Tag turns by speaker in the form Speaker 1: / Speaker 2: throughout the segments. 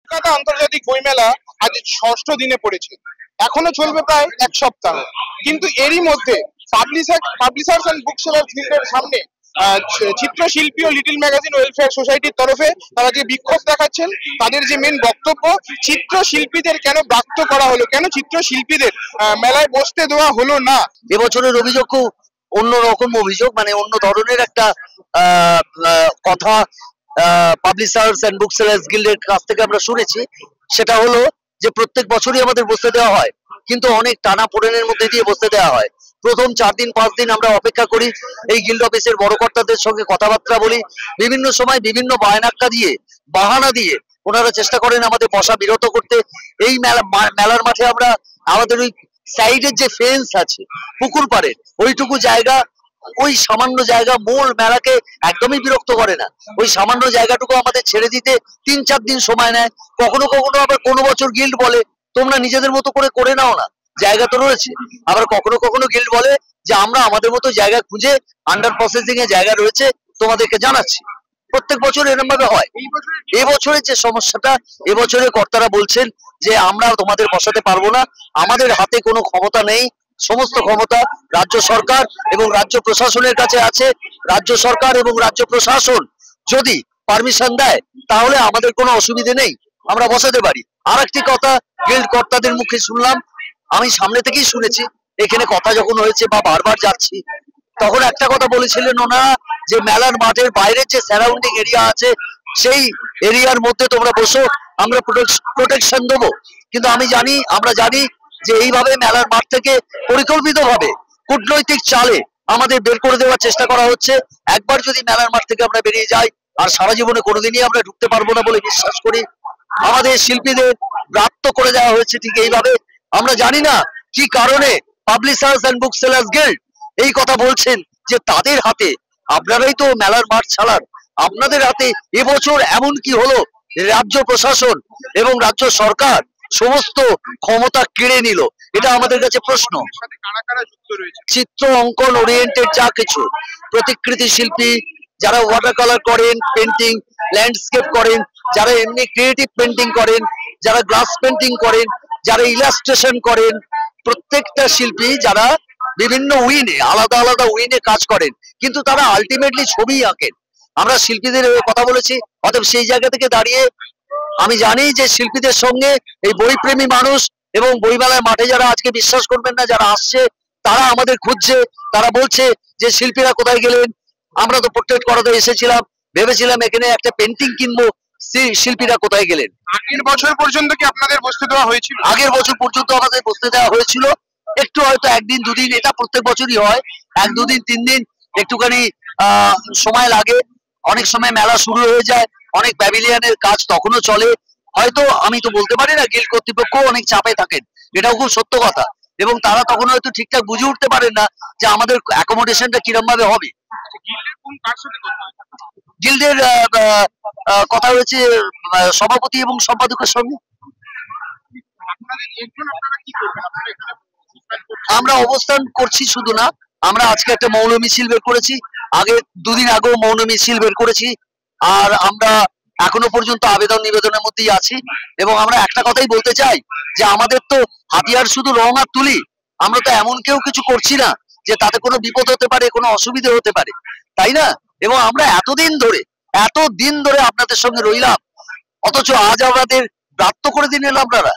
Speaker 1: কলকাতা আন্তর্জাতিক বইমেলা আজ ষষ্ঠ দিনে পড়েছে। এখনো চলবে প্রায় এক সপ্তাহ। কিন্তু এরই মধ্যে পাবলিশার্স এন্ড বুক সেলার্স গিল্ডের সামনে চিত্রশিল্পী ও লিটল ম্যাগাজিন ওয়েলফেয়ার সোসাইটির তরফে তারা যে বিক্ষোভ দেখাচ্ছেন, তাদের যে মেন বক্তব্য, চিত্রশিল্পীদের কেন ব্যাক্ত করা হলো, কেন চিত্রশিল্পীদের মেলায় বসতে দেওয়া হলো না।
Speaker 2: এবছরের অভিযোগ খুব অন্যরকম অভিযোগ, মানে অন্য ধরনের একটা কথা পাবলিশার্স এন্ড বুক সেলার্স গিল্ডের কাছ থেকে আমরা শুনেছি। সেটা হলো যে প্রত্যেক বছরই আমাদের বসতে দেওয়া হয়, কিন্তু অনেক টানা পোড়েনের মধ্যে দিয়ে বসতে দেওয়া হয়। প্রথম 4 দিন 5 দিন আমরা অপেক্ষা করি, এই গিল্ড অফিসের বড় কর্তাদের সঙ্গে কথাবার্তা বলি। বিভিন্ন সময় বিভিন্ন বায়নাক্কা দিয়ে, বাহানা দিয়ে ওনারা চেষ্টা করেন আমাদের বসা বিরত করতে। এই মেলার মাঠে আমরা আমাদের ওই সাইডের যে ফেন্স আছে পুকুর পাড়ের ওইটুকু জায়গা, ওই সামান্য জায়গা মূল মেলাকে একদমই বিরক্ত করে না। ওই সামান্য জায়গাটুকু আমাদের ছেড়ে দিতে 3-4 দিন সময় নেয়। কখনো কখনো আবার কোনো বছর গিল্ড বলে তোমরা নিজেদের মতো করে নাও না, জায়গা তো রয়েছে। আবার কখনো কখনো গিল্ড বলে যে আমরা আমাদের মতো জায়গা খুঁজে আন্ডার প্রসেসিং এ জায়গা রয়েছে, তোমাদেরকে জানাচ্ছি। প্রত্যেক বছর এরকম ভাবে হয়। এবছরের যে সমস্যাটা, এবছরে কর্তারা বলছেন যে আমরা তোমাদের বসাতে পারবো না, আমাদের হাতে কোনো ক্ষমতা নেই, সমস্ত ক্ষমতা রাজ্য সরকার এবং রাজ্য প্রশাসনের কাছে আছে। রাজ্য সরকার এবং রাজ্য প্রশাসন যদি পারমিশন দেয় তাহলে আমাদের কোনো অসুবিধে নেই, আমরা বসাতে পারি। আর একটি কথা গিল্ড কর্তাদের মুখে শুনলাম, আমি সামনে থেকেই শুনেছি, এখানে কথা যখন হয়েছে বা বারবার যাচ্ছি, তখন একটা কথা বলেছিলেন ওনারা যে মেলার মাঠের বাইরের যে সারাউন্ডিং এরিয়া আছে সেই এরিয়ার মধ্যে তোমরা বসো, আমরা প্রোটেকশন দেবো। কিন্তু আমরা জানি যে এইভাবে মেলার মাঠ থেকে পরিকল্পিতভাবে কূটনৈতিক চালে আমাদের বের করে দেওয়ার চেষ্টা করা হচ্ছে। একবার যদি মেলার মাঠ থেকে আমরা বেরিয়ে যাই আর সারা জীবনে কোনোদিনই আমরা ঢুকতে পারবো না বলে বিশ্বাস করি। আমাদের শিল্পীদের ব্রাত্য করে দেওয়া হয়েছে ঠিক এইভাবে। আমরা জানি না কি কারণে publishers and book sellers guild এই কথা বলছেন যে তাদের হাতে, আপনারাই তো মেলার মাঠ ছাড়ান, আপনাদের হাতে এবছর এমন কি হলো রাজ্য প্রশাসন এবং রাজ্য সরকার সমস্ত ক্ষমতা কেড়ে নিল? এটা আমাদের কাছে প্রশ্ন। চিত্র অঙ্কন ওরিয়েন্টেড যা কিছু, প্রতিকৃতি শিল্পী যারা ওয়াটার কালার করেন, পেন্টিং, ল্যান্ডস্কেপ করেন, যারা এমনি ক্রিয়েটিভ পেন্টিং করেন, যারা গ্লাস পেন্টিং করেন, যারা ইলাস্ট্রেশন করেন, প্রত্যেকটা শিল্পী যারা বিভিন্ন উইনে, আলাদা আলাদা উইনে কাজ করেন, কিন্তু তারা আলটিমেটলি ছবি আঁকেন। আমরা শিল্পীদের কথা বলেছি, অতএব সেই জায়গা থেকে দাঁড়িয়ে আমি জানি যে শিল্পীদের সঙ্গে এই বইপ্রেমী মানুষ এবং বইমেলার মাঠে যারা আজকে বিশ্বাস করবেন না যারা আসছে, তারা আমাদের খুঁজছে, তারা বলছে যে শিল্পীরা কোথায় গেলেন। আমরা তো পোর্ট্রেট করাতে এসেছিলাম, ভেবেছিলাম এখানে একটা পেন্টিং কিনবো, শিল্পীরা কোথায় গেলেন?
Speaker 1: আগের বছর পর্যন্ত কি আপনাদের বসতে দেওয়া হয়েছিল?
Speaker 2: আগের বছর পর্যন্ত আমাদের বসতে দেওয়া হয়েছিল, একটু হয়তো 1 দিন 2 দিন, এটা প্রত্যেক বছরই হয়, 1-2 দিন 3 দিন একটুখানি সময় লাগে। অনেক সময় মেলা শুরু হয়ে যায়, অনেক প্যাভিলিয়নের কাজ তখনও চলে। হয়তো আমি তো বলতে পারি না, গিল্ড কর্তৃপক্ষ অনেক চাপে থাকেন, এটাও খুব সত্য কথা, এবং তারা তখন হয়তো ঠিকঠাক বুঝে উঠতে পারেন না যে আমাদের অ্যাকোমোডেশনটা কিরম ভাবে হবে। গিল্ডের কথা হয়েছে সভাপতি এবং সম্পাদকের সঙ্গে। আমরা অবস্থান করছি শুধু না, আমরা আজকে একটা মৌন মিছিল বের করেছি, আগে 2 দিন আগেও মৌন মিছিল বের করেছি, আর আমরা এখনো পর্যন্ত আবেদন নিবেদনের মধ্যেই আছি। এবং আমরা একটা কথাই বলতে চাই যে আমাদের তো হাতিয়ার শুধু রং আর তুলি, আমরা তো এমন কেউ কিছু করছি না যে তাতে কোনো বিপদ হতে পারে, কোনো অসুবিধা হতে পারে, তাই না? এবং আমরা এতদিন ধরে আপনাদের সঙ্গে রইলাম, অথচ আজ আমাদের ব্রাত্য করে দিলেন আপনারা।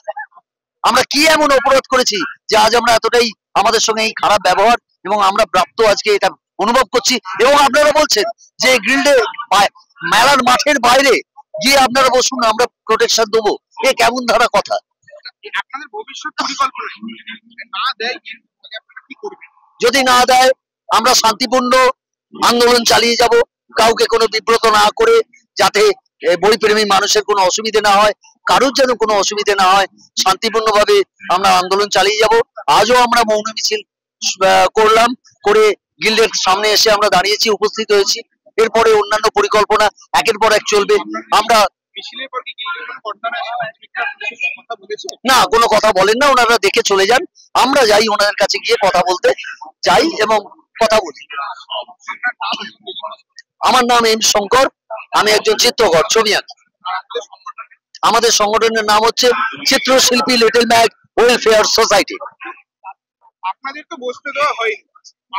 Speaker 2: আমরা কি এমন অপরাধ করেছি যে আজ আমরা এতটাই আমাদের সঙ্গে এই খারাপ ব্যবহার, এবং আমরা ব্রাত্য আজকে এটা অনুভব করছি। এবং আপনারা বলছেন যে গিল্ডে মেলার মাঠের বাইরে গিয়ে আপনারা বসুন, আমরা প্রোটেকশন দেবো, এ কেমন ধারা কথা?
Speaker 1: আপনাদের ভবিষ্যৎ পরিকল্পনা না দেয়, কি করবেন?
Speaker 2: যদি না দেয় আমরা শান্তিপূর্ণ আন্দোলন চালিয়ে যাব, কাউকে কোনো বিব্রত না করে, যাতে বইপ্রেমী মানুষের কোনো অসুবিধে না হয়, কারোর যেন কোনো অসুবিধে না হয়, শান্তিপূর্ণভাবে আমরা আন্দোলন চালিয়ে যাব। আজও আমরা মৌন মিছিল করলাম, করে গিল্ডের সামনে এসে আমরা দাঁড়িয়েছি, উপস্থিত হয়েছি। এরপরে অন্যান্য পরিকল্পনা একের পর এক চলবে। আমরা না, কোনো কথা বলেন না, ওনারা দেখে চলে যান, আমরা যাই ওনাদের কাছে গিয়ে কথা বলতে যাই এবং কথা বলি। আমার নাম এম শঙ্কর, আমি একজন চিত্রকর, ছবি আঁকি। আমাদের সংগঠনের নাম হচ্ছে চিত্রশিল্পী লিটল ম্যাগ ওয়েলফেয়ার সোসাইটি।
Speaker 1: আপনাদের তো বসতে দেওয়া হয়নি,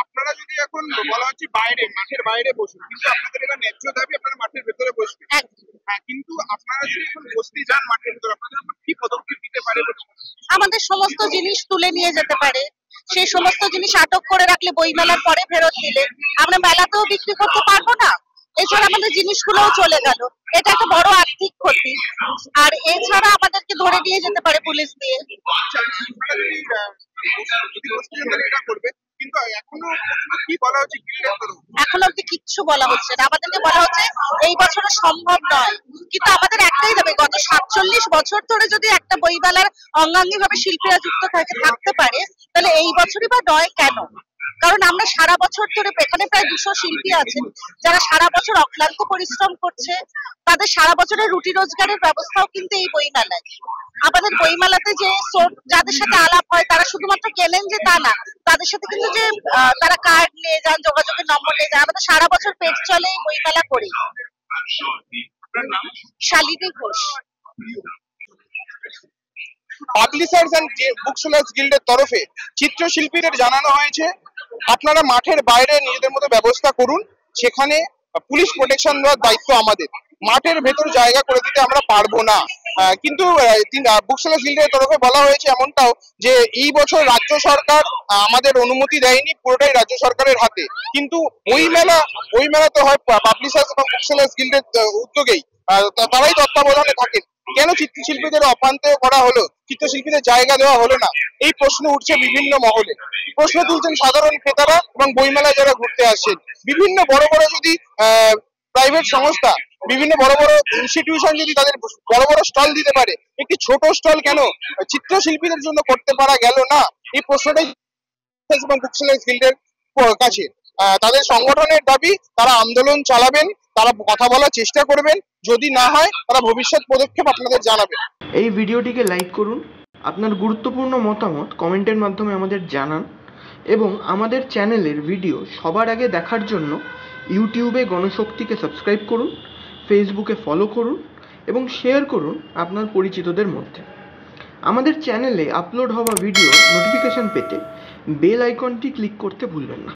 Speaker 1: আপনারা যদি এখন বলা হচ্ছে বাইরে মাঠের বাইরে বসুন, কিন্তু আপনাদের এটা ন্যায্য দাবি আপনারা মাঠের ভেতরে বসবেন। হ্যাঁ, কিন্তু আপনারা যদি এখন বসতে যান মাঠের ভেতরে, আপনাদের উপর কি পদক্ষেপ নিতে পারে?
Speaker 3: আমাদের সমস্ত জিনিস তুলে নিয়ে যেতে পারে, সেই সমস্ত জিনিস আটক করে রাখলে বইমেলার পরে ফেরত দিলে আমরা মেলাতেও বিক্রি করতে পারবো না, এছাড়া আমাদের জিনিসগুলোও চলে গেল, এটা একটা বড় আর্থিক ক্ষতি। আর এছাড়া আমাদেরকে ধরে নিয়ে যেতে পারে পুলিশ দিয়ে।
Speaker 1: এটা করবে, কিন্তু এখনো কি বলা হচ্ছে
Speaker 3: এখন অব্দি কিচ্ছু বলা হচ্ছে না, আমাদেরকে বলা হচ্ছে এই বছরও সম্ভব নয়, কিন্তু আমাদের একটাই দাবি, গত 47 বছর ধরে যদি একটা বইমেলার অঙ্গাঙ্গি ভাবে শিল্পীরা যুক্ত থাকতে পারে, তাহলে এই বছরই বা নয় কেন? কারণ আমরা সারা বছর ধরে এখানে প্রায় 200 শিল্পী আছেন যারা সারা বছর অক্লান্ত পরিশ্রম করছে, তাদের সারা বছরের রুটি রোজগারের ব্যবস্থাও কিন্তু এই বইমেলায়। আমাদের বইমেলাতে যে যাদের সাথে আলাপ হয় তারা শুধুমাত্র কেনেন যে তা না, তাদের সাথে কিন্তু যে তারা কার্ড নিয়ে যান, যোগাযোগের নম্বর নিয়ে যান, আমাদের সারা বছর পেট চলে এই বইমেলা করি। Shalini Ghosh.
Speaker 1: Publishers and book sellers গিল্ডের তরফে চিত্রশিল্পীদের জানানো হয়েছে আপনারা মাঠের বাইরে নিজেদের মতো ব্যবস্থা করুন, সেখানে পুলিশ প্রোটেকশন দেওয়ার দায়িত্ব আমাদের, মাঠের ভেতর জায়গা করে দিতে আমরা পারবো না। কিন্তু বুক সেলার্স গিল্ডের তরফে বলা হয়েছে এমনটাও যে এই বছর রাজ্য সরকার আমাদের অনুমতি দেয়নি, পুরোটাই রাজ্য সরকারের হাতে। কিন্তু ওই মেলা তো হয় পাবলিশার্স এবং বুক সেলার্স গিল্ডের উদ্যোগেই, তারাই তত্ত্বাবধানে থাকেন, কেন চিত্রশিল্পীদের অপান্তেও করা হলো, চিত্রশিল্পীদের জায়গা দেওয়া হলো না, এই প্রশ্ন উঠছে বিভিন্ন মহলে। প্রশ্ন তুলছেন সাধারণ ক্রেতারা এবং বইমেলায় যারা ঘুরতে আসেন। বিভিন্ন বড় বড় যদি প্রাইভেট সংস্থা, বিভিন্ন বড় বড় ইনস্টিটিউশন যদি তাদের বড় বড় স্টল দিতে পারে, একটি ছোট স্টল কেন চিত্রশিল্পীদের জন্য করতে পারা গেল না, এই প্রশ্নটাই এবং বুক সেলার্স গিল্ডের কাছে। তাদের সংগঠনের দাবি তারা আন্দোলন চালাবেন, তারা কথা বলার চেষ্টা করবেন, যদি না হয় তারা ভবিষ্যৎ পদক্ষেপ আপনাদের জানাবেন।
Speaker 4: এই ভিডিওটিকে লাইক করুন, আপনার গুরুত্বপূর্ণ মতামত কমেন্টের মাধ্যমে আমাদের জানান এবং আমাদের চ্যানেলের ভিডিও সবার আগে দেখার জন্য ইউটিউবে গণশক্তিকে সাবস্ক্রাইব করুন, ফেসবুকে ফলো করুন এবং শেয়ার করুন আপনার পরিচিতদের মধ্যে। আমাদের চ্যানেলে আপলোড হওয়া ভিডিও নোটিফিকেশন পেতে বেল আইকনটি ক্লিক করতে ভুলবেন না।